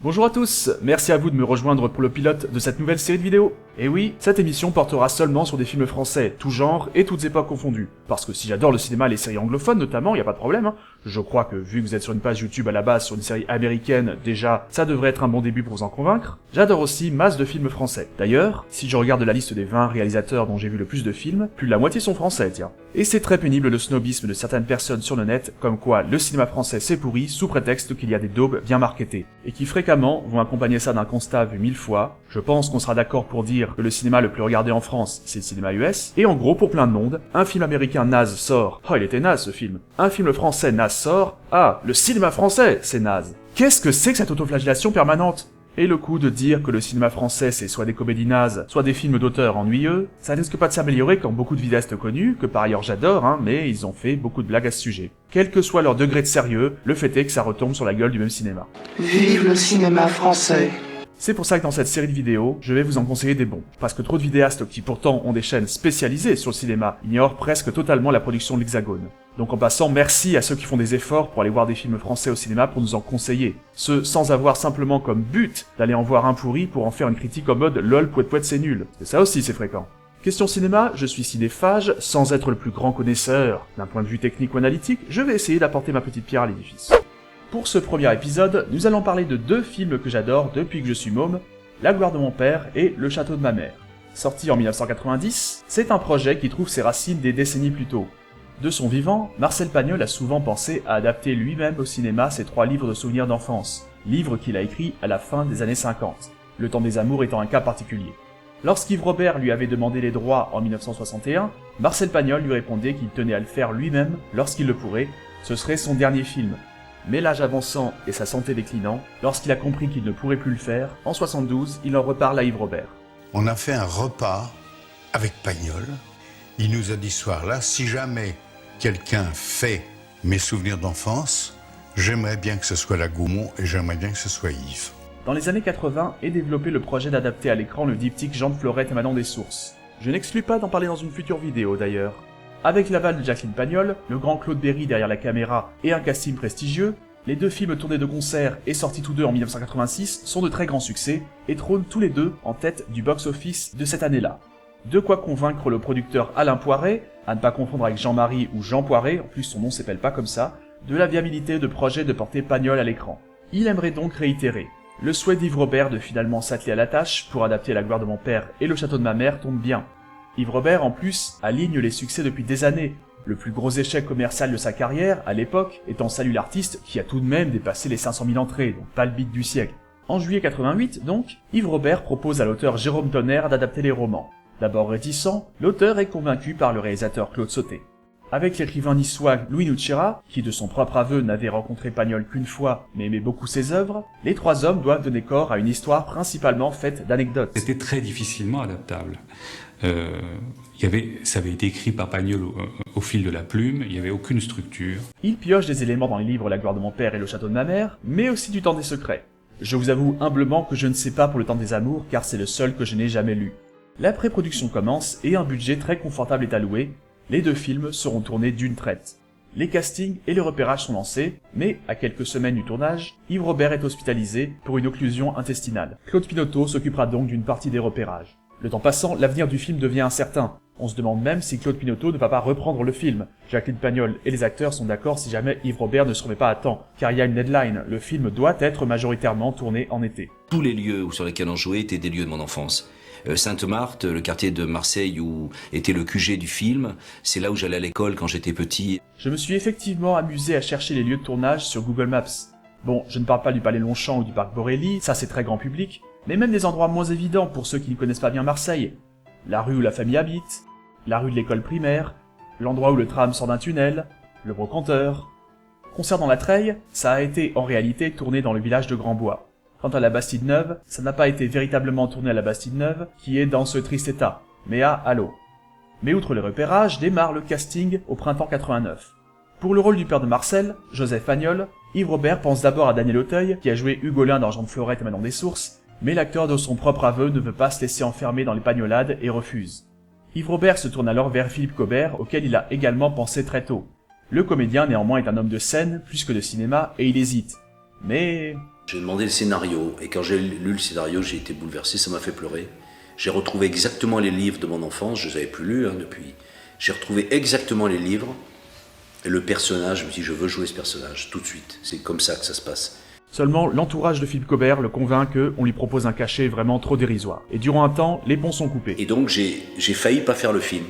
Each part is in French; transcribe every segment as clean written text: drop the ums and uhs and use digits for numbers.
Bonjour à tous, merci à vous de me rejoindre pour le pilote de cette nouvelle série de vidéos. Et oui, cette émission portera seulement sur des films français, tout genre et toutes époques confondues. Parce que si j'adore le cinéma et les séries anglophones notamment, y a pas de problème, hein. Je crois que vu que vous êtes sur une page YouTube à la base sur une série américaine, déjà, ça devrait être un bon début pour vous en convaincre. J'adore aussi masse de films français. D'ailleurs, si je regarde la liste des 20 réalisateurs dont j'ai vu le plus de films, plus de la moitié sont français, tiens. Et c'est très pénible le snobisme de certaines personnes sur le net, comme quoi le cinéma français c'est pourri sous prétexte qu'il y a des daubes bien marketées, et qui fréquemment vont accompagner ça d'un constat vu 1000 fois. Je pense qu'on sera d'accord pour dire que le cinéma le plus regardé en France, c'est le cinéma US, et en gros pour plein de monde, un film américain naze sort, oh il était naze ce film, un film français naze sort, ah, le cinéma français, c'est naze. Qu'est-ce que c'est que cette autoflagellation permanente ? Et le coup de dire que le cinéma français c'est soit des comédies nazes, soit des films d'auteurs ennuyeux, ça risque pas de s'améliorer quand beaucoup de vidéastes connus, que par ailleurs j'adore, mais ils ont fait beaucoup de blagues à ce sujet. Quel que soit leur degré de sérieux, le fait est que ça retombe sur la gueule du même cinéma. Vive le cinéma français! C'est pour ça que dans cette série de vidéos, je vais vous en conseiller des bons. Parce que trop de vidéastes qui pourtant ont des chaînes spécialisées sur le cinéma ignorent presque totalement la production de l'Hexagone. Donc en passant, merci à ceux qui font des efforts pour aller voir des films français au cinéma pour nous en conseiller. Ceux sans avoir simplement comme but d'aller en voir un pourri pour en faire une critique en mode lol pouet pouet c'est nul. Et ça aussi c'est fréquent. Question cinéma, je suis cinéphage, sans être le plus grand connaisseur. D'un point de vue technique ou analytique, je vais essayer d'apporter ma petite pierre à l'édifice. Pour ce premier épisode, nous allons parler de deux films que j'adore depuis que je suis môme, La gloire de mon père et Le château de ma mère. Sorti en 1990, c'est un projet qui trouve ses racines des décennies plus tôt. De son vivant, Marcel Pagnol a souvent pensé à adapter lui-même au cinéma ses 3 livres de souvenirs d'enfance, livres qu'il a écrits à la fin des années 50, Le temps des amours étant un cas particulier. Lorsqu'Yves Robert lui avait demandé les droits en 1961, Marcel Pagnol lui répondait qu'il tenait à le faire lui-même lorsqu'il le pourrait, ce serait son dernier film. Mais l'âge avançant et sa santé déclinant, lorsqu'il a compris qu'il ne pourrait plus le faire, en 72, il en reparle à Yves Robert. On a fait un repas avec Pagnol. Il nous a dit ce soir-là, si jamais quelqu'un fait mes souvenirs d'enfance, j'aimerais bien que ce soit la Gaumont et j'aimerais bien que ce soit Yves. Dans les années 80 est développé le projet d'adapter à l'écran le diptyque Jean de Florette émanant des sources. Je n'exclus pas d'en parler dans une future vidéo d'ailleurs. Avec l'aval de Jacqueline Pagnol, le grand Claude Berry derrière la caméra et un casting prestigieux, les deux films tournés de concert et sortis tous deux en 1986 sont de très grands succès et trônent tous les deux en tête du box-office de cette année-là. De quoi convaincre le producteur Alain Poiret, à ne pas confondre avec Jean-Marie ou Jean Poiret, en plus son nom s'appelle pas comme ça, de la viabilité de projet de porter Pagnol à l'écran. Il aimerait donc réitérer. Le souhait d'Yves Robert de finalement s'atteler à la tâche pour adapter La gloire de mon père et Le château de ma mère tombe bien. Yves Robert, en plus, aligne les succès depuis des années, le plus gros échec commercial de sa carrière, à l'époque, étant Salut l'artiste, qui a tout de même dépassé les 500 000 entrées, donc pas le beat du siècle. En juillet 88, donc, Yves Robert propose à l'auteur Jérôme Tonnerre d'adapter les romans. D'abord réticent, l'auteur est convaincu par le réalisateur Claude Sautet. Avec l'écrivain niçois Louis Nucera, qui de son propre aveu n'avait rencontré Pagnol qu'une fois, mais aimait beaucoup ses œuvres, les trois hommes doivent donner corps à une histoire principalement faite d'anecdotes. C'était très difficilement adaptable. Ça avait été écrit par Pagnol au fil de la plume, il n'y avait aucune structure. Il pioche des éléments dans les livres La gloire de mon père et Le château de ma mère, mais aussi du temps des secrets. Je vous avoue humblement que je ne sais pas pour Le temps des amours, car c'est le seul que je n'ai jamais lu. La pré-production commence et un budget très confortable est alloué. Les deux films seront tournés d'une traite. Les castings et les repérages sont lancés, mais à quelques semaines du tournage, Yves Robert est hospitalisé pour une occlusion intestinale. Claude Pinoteau s'occupera donc d'une partie des repérages. Le temps passant, l'avenir du film devient incertain. On se demande même si Claude Pinoteau ne va pas reprendre le film. Jacqueline Pagnol et les acteurs sont d'accord si jamais Yves Robert ne se remet pas à temps, car il y a une deadline, le film doit être majoritairement tourné en été. Tous les lieux sur lesquels on jouait étaient des lieux de mon enfance. Sainte-Marthe, le quartier de Marseille où était le QG du film, c'est là où j'allais à l'école quand j'étais petit. Je me suis effectivement amusé à chercher les lieux de tournage sur Google Maps. Bon, je ne parle pas du Palais Longchamp ou du Parc Borély, ça c'est très grand public, mais même des endroits moins évidents pour ceux qui ne connaissent pas bien Marseille. La rue où la famille habite, la rue de l'école primaire, l'endroit où le tram sort d'un tunnel, le brocanteur. Concernant la treille, ça a été en réalité tourné dans le village de Grandbois. Quant à la Bastide Neuve, ça n'a pas été véritablement tourné à la Bastide Neuve, qui est dans ce triste état, mais à Allo. Mais outre les repérages, démarre le casting au printemps 89. Pour le rôle du père de Marcel, Joseph Pagnol, Yves Robert pense d'abord à Daniel Auteuil, qui a joué Hugolin dans Jean de Florette émanant des sources, mais l'acteur de son propre aveu ne veut pas se laisser enfermer dans les pagnolades et refuse. Yves Robert se tourne alors vers Philippe Cobert, auquel il a également pensé très tôt. Le comédien néanmoins est un homme de scène, plus que de cinéma, et il hésite. Mais J'ai demandé le scénario, et quand j'ai lu le scénario, j'ai été bouleversé, ça m'a fait pleurer. J'ai retrouvé exactement les livres de mon enfance, je ne les avais plus lus depuis. J'ai retrouvé exactement les livres, et le personnage, je me suis dit, je veux jouer ce personnage, tout de suite. C'est comme ça que ça se passe. Seulement, l'entourage de Philippe Cobert le convainc qu'on lui propose un cachet vraiment trop dérisoire. Et durant un temps, les ponts sont coupés. Et donc, j'ai failli pas faire le film.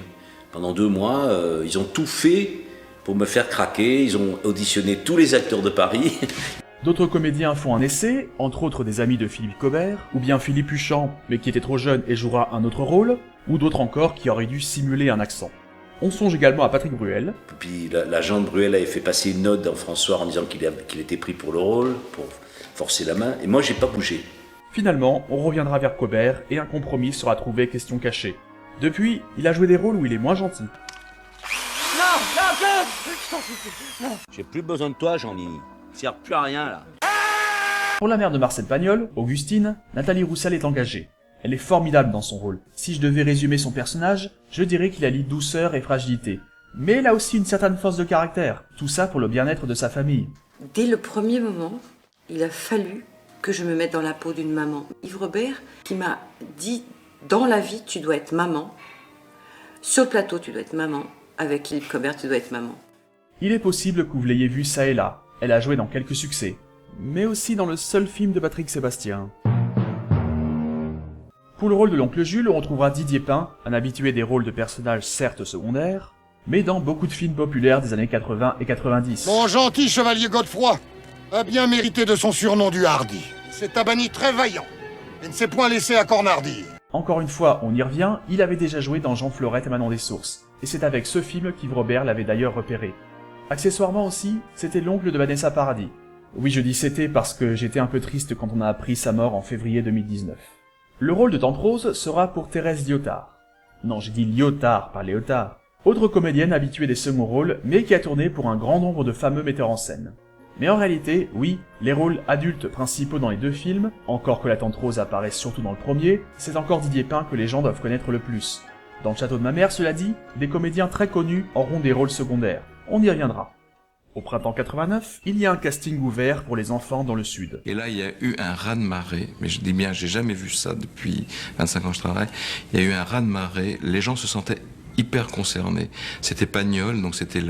Pendant 2 mois, ils ont tout fait pour me faire craquer, ils ont auditionné tous les acteurs de Paris. D'autres comédiens font un essai, entre autres des amis de Philippe Cobert, ou bien Philippe Hucham, mais qui était trop jeune et jouera un autre rôle, ou d'autres encore qui auraient dû simuler un accent. On songe également à Patrick Bruel. Puis l'agent de Bruel avait fait passer une note dans François en disant qu'il était pris pour le rôle, pour forcer la main, et moi j'ai pas bougé. Finalement, on reviendra vers Cobert et un compromis sera trouvé question cachée. Depuis, il a joué des rôles où il est moins gentil. J'ai plus besoin de toi, Jean-Nini. Ça sert plus à rien, là. Pour la mère de Marcel Pagnol, Augustine, Nathalie Roussel est engagée. Elle est formidable dans son rôle. Si je devais résumer son personnage, je dirais qu'il allie douceur et fragilité. Mais elle a aussi une certaine force de caractère. Tout ça pour le bien-être de sa famille. Dès le premier moment, il a fallu que je me mette dans la peau d'une maman. Yves Robert qui m'a dit, dans la vie, tu dois être maman. Sur le plateau, tu dois être maman. Avec Philippe Cobert, tu dois être maman. Il est possible que vous l'ayez vue ça et là. Elle a joué dans quelques succès. Mais aussi dans le seul film de Patrick Sébastien. Pour le rôle de l'oncle Jules, on retrouvera Didier Pin, un habitué des rôles de personnages certes secondaires, mais dans beaucoup de films populaires des années 80 et 90. Mon gentil chevalier Godefroy a bien mérité de son surnom du Hardy. C'est un banni très vaillant et ne s'est point laissé à cornardir. Encore une fois, on y revient, il avait déjà joué dans Jean Florette et Manon des Sources, et c'est avec ce film qu'Yves Robert l'avait d'ailleurs repéré. Accessoirement aussi, c'était l'oncle de Vanessa Paradis. Oui, je dis c'était parce que j'étais un peu triste quand on a appris sa mort en février 2019. Le rôle de Tante Rose sera pour Thérèse Liotard. Non, j'ai dit Liotard, pas Léotard. Autre comédienne habituée des seconds rôles, mais qui a tourné pour un grand nombre de fameux metteurs en scène. Mais en réalité, oui, les rôles adultes principaux dans les 2 films, encore que la Tante Rose apparaisse surtout dans le premier, c'est encore Didier Pin que les gens doivent connaître le plus. Dans le château de ma mère, cela dit, des comédiens très connus auront des rôles secondaires. On y reviendra. Au printemps 89, il y a un casting ouvert pour les enfants dans le Sud. Et là, il y a eu un raz-de-marée, mais je dis bien, j'ai jamais vu ça depuis 25 ans que je travaille. Il y a eu un raz-de-marée, les gens se sentaient hyper concernés. C'était Pagnol, donc c'était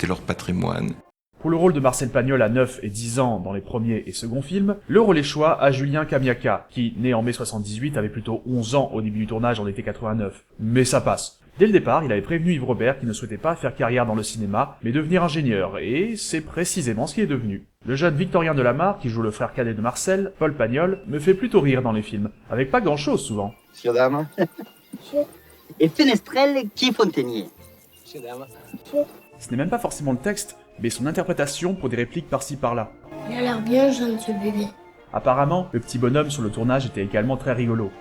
leur patrimoine. Pour le rôle de Marcel Pagnol à 9 et 10 ans dans les premiers et seconds films, le rôle est choix à Julien Kamiaka, qui, né en mai 78, avait plutôt 11 ans au début du tournage en été 89. Mais ça passe. Dès le départ, il avait prévenu Yves Robert qu'il ne souhaitait pas faire carrière dans le cinéma, mais devenir ingénieur, et c'est précisément ce qu'il est devenu. Le jeune Victorien Delamarre, qui joue le frère cadet de Marcel, Paul Pagnol, me fait plutôt rire dans les films, avec pas grand-chose souvent. Monsieur dame. Et Fenestrelle qui est Fontainier. Monsieur dame. Ce n'est même pas forcément le texte, mais son interprétation pour des répliques par-ci par-là. Il a l'air bien jeune ce bébé. Apparemment, le petit bonhomme sur le tournage était également très rigolo.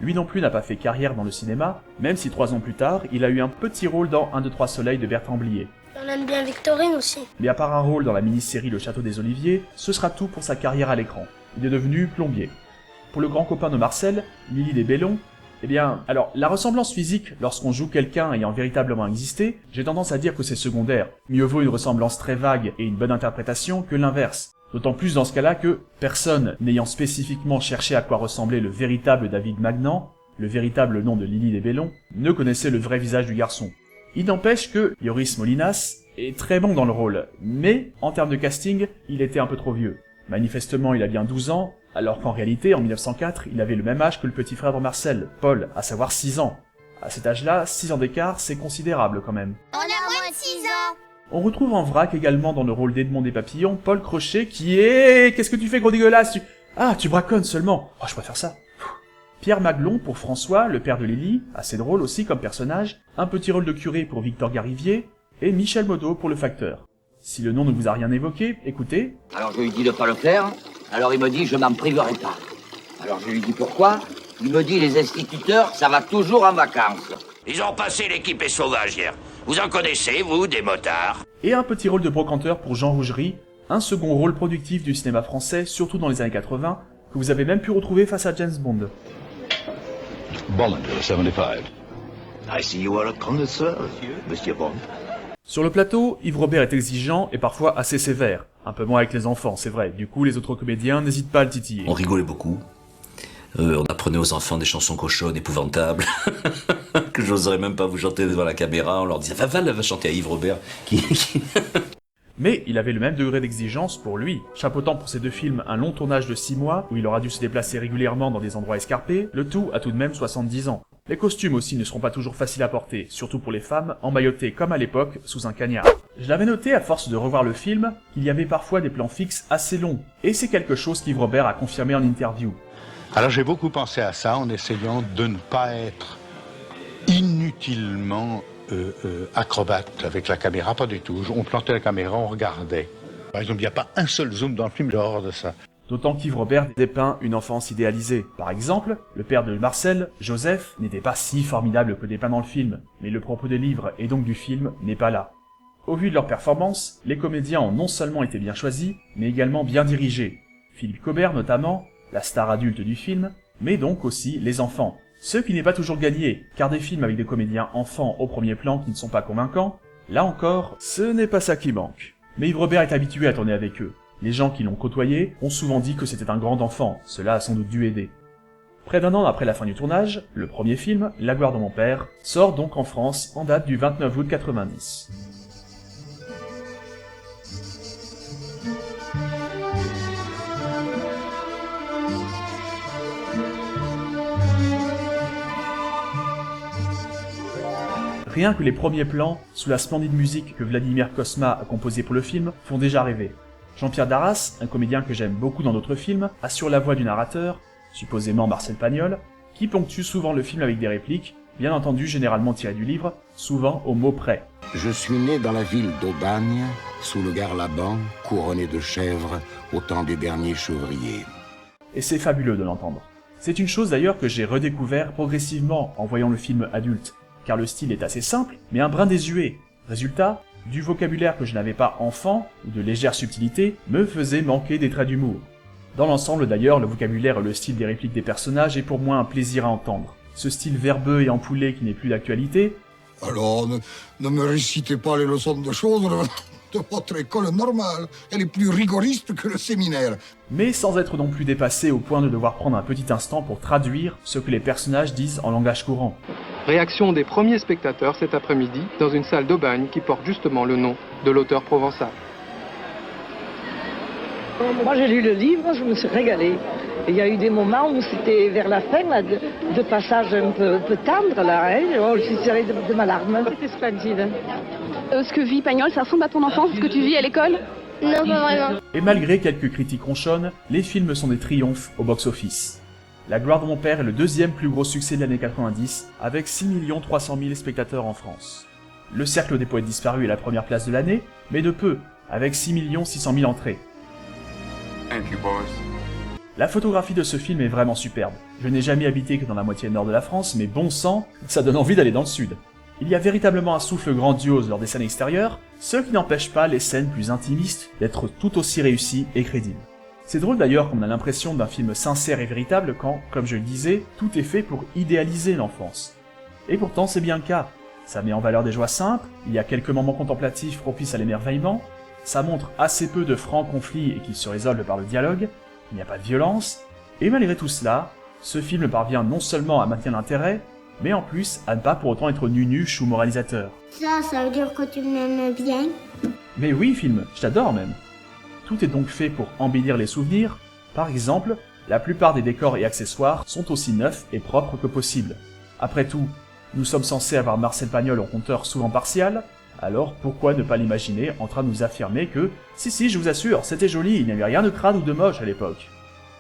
Lui non plus n'a pas fait carrière dans le cinéma, même si 3 ans plus tard, il a eu un petit rôle dans 1, 2, 3 Soleil de Bertrand Blier. On aime bien Victorine aussi. Mais à part un rôle dans la mini-série Le Château des Oliviers, ce sera tout pour sa carrière à l'écran. Il est devenu plombier. Pour le grand copain de Marcel, Lily des Bellons, eh bien, alors, la ressemblance physique, lorsqu'on joue quelqu'un ayant véritablement existé, j'ai tendance à dire que c'est secondaire. Mieux vaut une ressemblance très vague et une bonne interprétation que l'inverse. D'autant plus dans ce cas-là que, personne n'ayant spécifiquement cherché à quoi ressemblait le véritable David Magnan, le véritable nom de Lily des Bellons, ne connaissait le vrai visage du garçon. Il n'empêche que Yoris Molinas est très bon dans le rôle, mais, en termes de casting, il était un peu trop vieux. Manifestement, il a bien 12 ans, alors qu'en réalité, en 1904, il avait le même âge que le petit frère de Marcel, Paul, à savoir 6 ans. À cet âge-là, 6 ans d'écart, c'est considérable quand même. On a moins de 6 ans. On retrouve en vrac également dans le rôle d'Edmond des Papillons, Paul Crochet qui est... Qu'est-ce que tu fais, gros dégueulasse? Ah, tu braconnes seulement. Oh, je préfère ça. Pierre Maglon pour François, le père de Lily, assez drôle aussi comme personnage, un petit rôle de curé pour Victor Garivier, et Michel Modo pour le facteur. Si le nom ne vous a rien évoqué, écoutez. Alors je lui dis de pas le faire, alors il me dit je m'en priverai pas. Alors je lui dis pourquoi, il me dit les instituteurs, ça va toujours en vacances. Ils ont passé l'équipe est sauvage hier. Vous en connaissez, vous, des motards? Et un petit rôle de brocanteur pour Jean Rougerie, un second rôle productif du cinéma français, surtout dans les années 80, que vous avez même pu retrouver face à James Bond. Bollinger, 75. I see you are a connoisseur, Monsieur Bond. Sur le plateau, Yves Robert est exigeant et parfois assez sévère. Un peu moins avec les enfants, c'est vrai. Du coup, les autres comédiens n'hésitent pas à le titiller. On rigolait beaucoup. On apprenait aux enfants des chansons cochonnes, épouvantables, que j'oserais même pas vous chanter devant la caméra. On leur disait, va chanter à Yves Robert. Mais il avait le même degré d'exigence pour lui. Chapeautant pour ces 2 films un long tournage de 6 mois, où il aura dû se déplacer régulièrement dans des endroits escarpés, le tout a tout de même 70 ans. Les costumes aussi ne seront pas toujours faciles à porter, surtout pour les femmes, emmaillotées comme à l'époque, sous un cagnard. Je l'avais noté à force de revoir le film, qu'il y avait parfois des plans fixes assez longs, et c'est quelque chose qu'Yves Robert a confirmé en interview. Alors j'ai beaucoup pensé à ça en essayant de ne pas être inutilement acrobate avec la caméra, pas du tout. On plantait la caméra, on regardait. Par exemple, il n'y a pas un seul zoom dans le film dehors de ça. D'autant qu'Yves Robert dépeint une enfance idéalisée. Par exemple, le père de Marcel, Joseph, n'était pas si formidable que dépeint dans le film, mais le propos des livres et donc du film n'est pas là. Au vu de leur performance, les comédiens ont non seulement été bien choisis, mais également bien dirigés. Philippe Cobert notamment, la star adulte du film, mais donc aussi les enfants. Ce qui n'est pas toujours gagné, car des films avec des comédiens enfants au premier plan qui ne sont pas convaincants, là encore, ce n'est pas ça qui manque. Mais Yves Robert est habitué à tourner avec eux. Les gens qui l'ont côtoyé ont souvent dit que c'était un grand enfant, cela a sans doute dû aider. Près d'1 an après la fin du tournage, le premier film, La gloire de mon père, sort donc en France en date du 29 août 90. Rien que les premiers plans, sous la splendide musique que Vladimir Cosma a composée pour le film, font déjà rêver. Jean-Pierre Darras, un comédien que j'aime beaucoup dans d'autres films, assure la voix du narrateur, supposément Marcel Pagnol, qui ponctue souvent le film avec des répliques, bien entendu généralement tirées du livre, souvent au mot près. Je suis né dans la ville d'Aubagne, sous le Garlaban, couronné de chèvres, au temps des derniers chevriers. Et c'est fabuleux de l'entendre. C'est une chose d'ailleurs que j'ai redécouvert progressivement en voyant le film adulte, car le style est assez simple, mais un brin désuet. Résultat, du vocabulaire que je n'avais pas enfant, ou de légères subtilités, me faisait manquer des traits d'humour. Dans l'ensemble d'ailleurs, le vocabulaire et le style des répliques des personnages est pour moi un plaisir à entendre. Ce style verbeux et ampoulé qui n'est plus d'actualité. Alors, ne me récitez pas les leçons de choses de votre école normale. Elle est plus rigoriste que le séminaire. Mais sans être non plus dépassé au point de devoir prendre un petit instant pour traduire ce que les personnages disent en langage courant. Réaction des premiers spectateurs cet après-midi dans une salle d'Aubagne qui porte justement le nom de l'auteur provençal. Moi j'ai lu le livre, je me suis régalée. Il y a eu des moments où c'était vers la fin, là, de passages un peu tendres, là, hein. Je suis tirée de ma larme. C'était splendide. Ce que vit Pagnol, ça ressemble à ton enfance, ce que tu vis à l'école? Non, pas vraiment. Et malgré quelques critiques ronchonnes, les films sont des triomphes au box-office. La gloire de mon père est le 2e plus gros succès de l'année 90, avec 6 300 000 spectateurs en France. Le Cercle des poètes disparus est la première place de l'année, mais de peu, avec 6 600 000 entrées. La photographie de ce film est vraiment superbe. Je n'ai jamais habité que dans la moitié nord de la France, mais bon sang, ça donne envie d'aller dans le sud. Il y a véritablement un souffle grandiose lors des scènes extérieures, ce qui n'empêche pas les scènes plus intimistes d'être tout aussi réussies et crédibles. C'est drôle d'ailleurs qu'on a l'impression d'un film sincère et véritable quand, comme je le disais, tout est fait pour idéaliser l'enfance. Et pourtant c'est bien le cas. Ça met en valeur des joies simples, il y a quelques moments contemplatifs propices à l'émerveillement, ça montre assez peu de francs conflits et qui se résolvent par le dialogue, il n'y a pas de violence, et malgré tout cela, ce film parvient non seulement à maintenir l'intérêt, mais en plus à ne pas pour autant être nunuche ou moralisateur. Ça veut dire que tu m'aimes bien? Mais oui, film, je t'adore même. Tout est donc fait pour embellir les souvenirs. Par exemple, la plupart des décors et accessoires sont aussi neufs et propres que possible. Après tout, nous sommes censés avoir Marcel Pagnol au compteur souvent partial, alors pourquoi ne pas l'imaginer en train de nous affirmer que « Si, je vous assure, c'était joli, il n'y avait rien de crade ou de moche à l'époque ».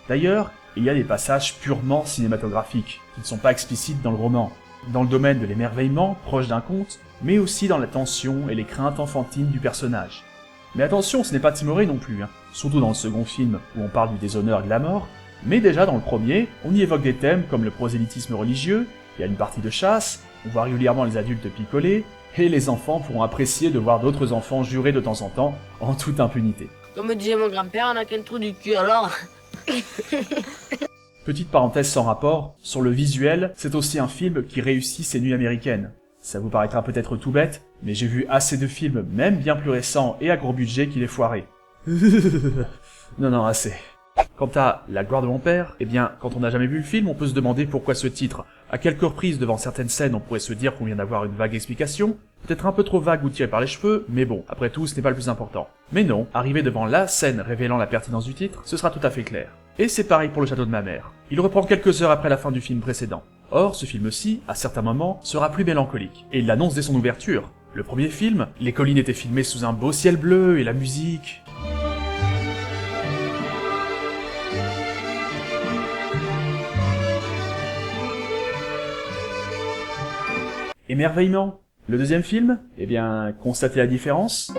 D'ailleurs, il y a des passages purement cinématographiques, qui ne sont pas explicites dans le roman, dans le domaine de l'émerveillement, proche d'un conte, mais aussi dans la tension et les craintes enfantines du personnage. Mais attention, ce n'est pas timoré non plus, surtout dans le second film où on parle du déshonneur et de la mort, mais déjà dans le premier, on y évoque des thèmes comme le prosélytisme religieux, il y a une partie de chasse, on voit régulièrement les adultes picoler, et les enfants pourront apprécier de voir d'autres enfants jurer de temps en temps, en toute impunité. Comme disait mon grand-père, on a qu'un trou du cul alors. Petite parenthèse sans rapport, sur le visuel, c'est aussi un film qui réussit ses nuits américaines. Ça vous paraîtra peut-être tout bête, Mais j'ai vu assez de films, même bien plus récents et à gros budget, qui les foiraient. Non, assez. Quant à La gloire de mon père, eh bien, quand on n'a jamais vu le film, on peut se demander pourquoi ce titre. À quelques reprises, devant certaines scènes, on pourrait se dire qu'on vient d'avoir une vague explication, peut-être un peu trop vague ou tirée par les cheveux, mais bon, après tout, ce n'est pas le plus important. Mais non, arrivé devant la scène révélant la pertinence du titre, ce sera tout à fait clair. Et c'est pareil pour Le château de ma mère. Il reprend quelques heures après la fin du film précédent. Or, ce film-ci, à certains moments, sera plus mélancolique, et il l'annonce dès son ouverture. Le premier film, les collines étaient filmées sous un beau ciel bleu, et la musique... Émerveillement. Le deuxième film, eh bien, constatez la différence.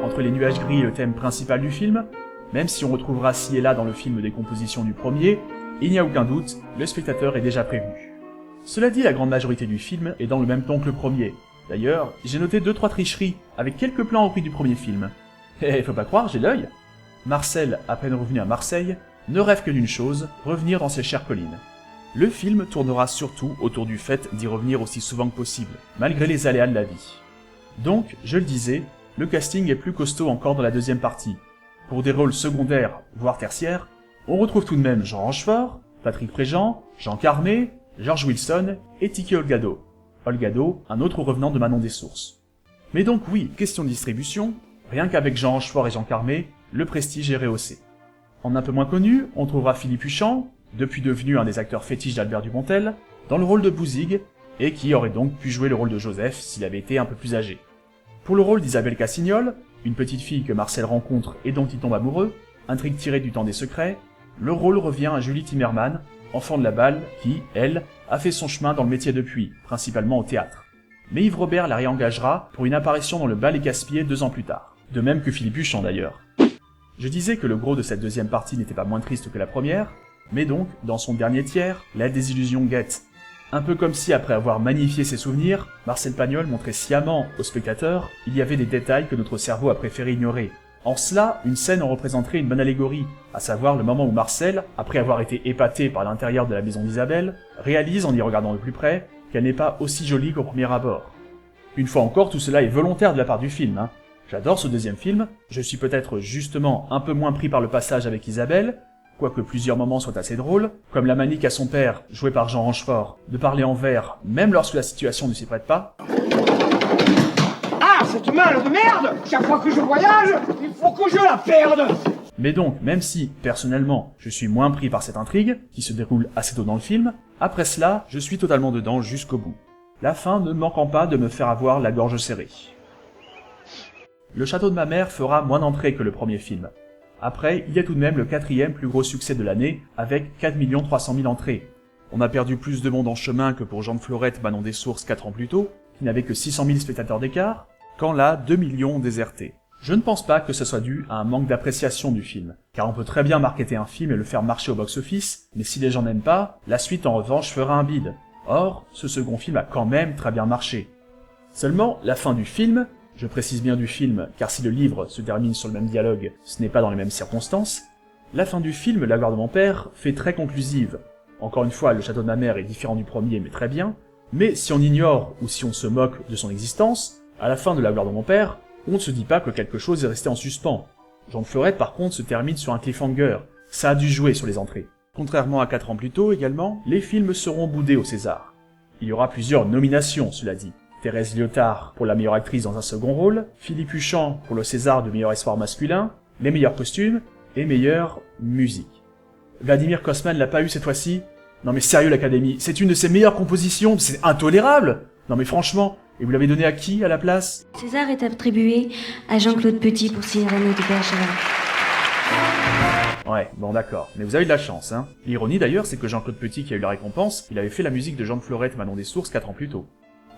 Entre les nuages gris et le thème principal du film, même si on retrouvera ci et là dans le film des compositions du premier, il n'y a aucun doute, le spectateur est déjà prévenu. Cela dit, la grande majorité du film est dans le même ton que le premier. D'ailleurs, j'ai noté 2-3 tricheries, avec quelques plans repris du premier film. Et faut pas croire, j'ai l'œil. Marcel, à peine revenu à Marseille, ne rêve que d'une chose, revenir dans ses chères collines. Le film tournera surtout autour du fait d'y revenir aussi souvent que possible, malgré les aléas de la vie. Donc, je le disais, le casting est plus costaud encore dans la deuxième partie. Pour des rôles secondaires, voire tertiaires, on retrouve tout de même Jean Rochefort, Patrick Préjean, Jean Carmé, George Wilson et Tiki Olgado. Olgado, un autre revenant de Manon des Sources. Mais donc oui, question de distribution, rien qu'avec Jean Rochefort et Jean Carmé, le prestige est rehaussé. En un peu moins connu, on trouvera Philippe Huchon, depuis devenu un des acteurs fétiches d'Albert Dupontel, dans le rôle de Bouzigues, et qui aurait donc pu jouer le rôle de Joseph s'il avait été un peu plus âgé. Pour le rôle d'Isabelle Cassignol, une petite fille que Marcel rencontre et dont il tombe amoureux, intrigue tirée du Temps des Secrets, le rôle revient à Julie Timmerman, enfant de la balle, qui, elle, a fait son chemin dans le métier depuis, principalement au théâtre. Mais Yves Robert la réengagera pour une apparition dans Le Bal et Casse-Pieds 2 ans plus tard. De même que Philippe Huchon d'ailleurs. Je disais que le gros de cette deuxième partie n'était pas moins triste que la première, mais donc, dans son dernier tiers, la désillusion guette. Un peu comme si, après avoir magnifié ses souvenirs, Marcel Pagnol montrait sciemment au spectateur il y avait des détails que notre cerveau a préféré ignorer. En cela, une scène en représenterait une bonne allégorie, à savoir le moment où Marcel, après avoir été épaté par l'intérieur de la maison d'Isabelle, réalise en y regardant de plus près qu'elle n'est pas aussi jolie qu'au premier abord. Une fois encore, tout cela est volontaire de la part du film, hein. J'adore ce deuxième film, je suis peut-être justement un peu moins pris par le passage avec Isabelle, quoique plusieurs moments soient assez drôles, comme la manie qu'a son père, joué par Jean Rochefort, de parler en vers, même lorsque la situation ne s'y prête pas. Ah, cette main de merde! Chaque fois que je voyage, il faut que je la perde! Mais donc, même si, personnellement, je suis moins pris par cette intrigue, qui se déroule assez tôt dans le film, après cela, je suis totalement dedans jusqu'au bout. La fin ne manquant pas de me faire avoir la gorge serrée. Le château de ma mère fera moins d'entrées que le premier film. Après, il y a tout de même le 4e plus gros succès de l'année, avec 4 300 000 entrées. On a perdu plus de monde en chemin que pour Jean de Florette, Manon des Sources 4 ans plus tôt, qui n'avait que 600 000 spectateurs d'écart, quand là, 2 millions ont déserté. Je ne pense pas que ce soit dû à un manque d'appréciation du film, car on peut très bien marketer un film et le faire marcher au box-office, mais si les gens n'aiment pas, la suite en revanche fera un bide. Or, ce second film a quand même très bien marché. Seulement, la fin du film, je précise bien du film, car si le livre se termine sur le même dialogue, ce n'est pas dans les mêmes circonstances, la fin du film, La gloire de mon père, fait très conclusive. Encore une fois, le château de ma mère est différent du premier, mais très bien, mais si on ignore ou si on se moque de son existence, à la fin de La gloire de mon père, on ne se dit pas que quelque chose est resté en suspens. Jean de Florette, par contre, se termine sur un cliffhanger, ça a dû jouer sur les entrées. Contrairement à 4 ans plus tôt également, les films seront boudés au César. Il y aura plusieurs nominations, cela dit. Thérèse Liotard pour la meilleure actrice dans un second rôle, Philippe Huchon pour le César de meilleur espoir masculin, les meilleurs costumes et meilleure musique. Vladimir Kosman l'a pas eu cette fois-ci? Non mais sérieux l'Académie, c'est une de ses meilleures compositions, c'est intolérable! Non mais franchement, et vous l'avez donné à qui à la place? César est attribué à Jean-Claude Petit pour Cyrano de Bergerac. Ouais, bon d'accord, mais vous avez de la chance, hein. L'ironie d'ailleurs, c'est que Jean-Claude Petit qui a eu la récompense, il avait fait la musique de Jean de Florette, Manon des Sources 4 ans plus tôt.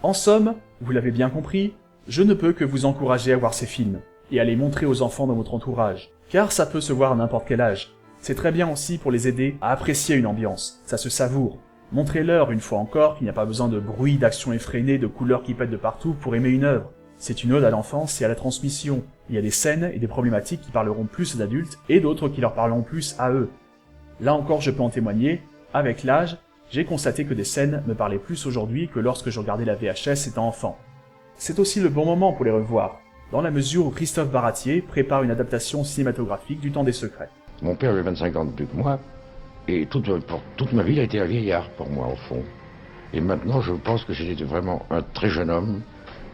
En somme, vous l'avez bien compris, je ne peux que vous encourager à voir ces films, et à les montrer aux enfants dans votre entourage, car ça peut se voir à n'importe quel âge. C'est très bien aussi pour les aider à apprécier une ambiance, ça se savoure. Montrez-leur une fois encore qu'il n'y a pas besoin de bruit, d'action effrénée, de couleurs qui pètent de partout pour aimer une œuvre. C'est une ode à l'enfance et à la transmission, Il y a des scènes et des problématiques qui parleront plus aux adultes et d'autres qui leur parleront plus à eux. Là encore, je peux en témoigner, avec l'âge, j'ai constaté que des scènes me parlaient plus aujourd'hui que lorsque je regardais la VHS étant enfant. C'est aussi le bon moment pour les revoir, dans la mesure où Christophe Baratier prépare une adaptation cinématographique du Temps des Secrets. Mon père avait 25 ans de plus que moi, et toute ma vie, il a été un vieillard pour moi, au fond. Et maintenant, je pense que j'étais vraiment un très jeune homme,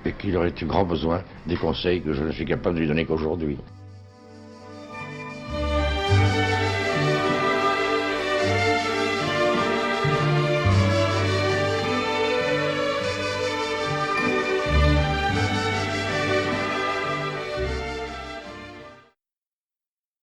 et qu'il aurait eu grand besoin des conseils que je ne suis capable de lui donner qu'aujourd'hui.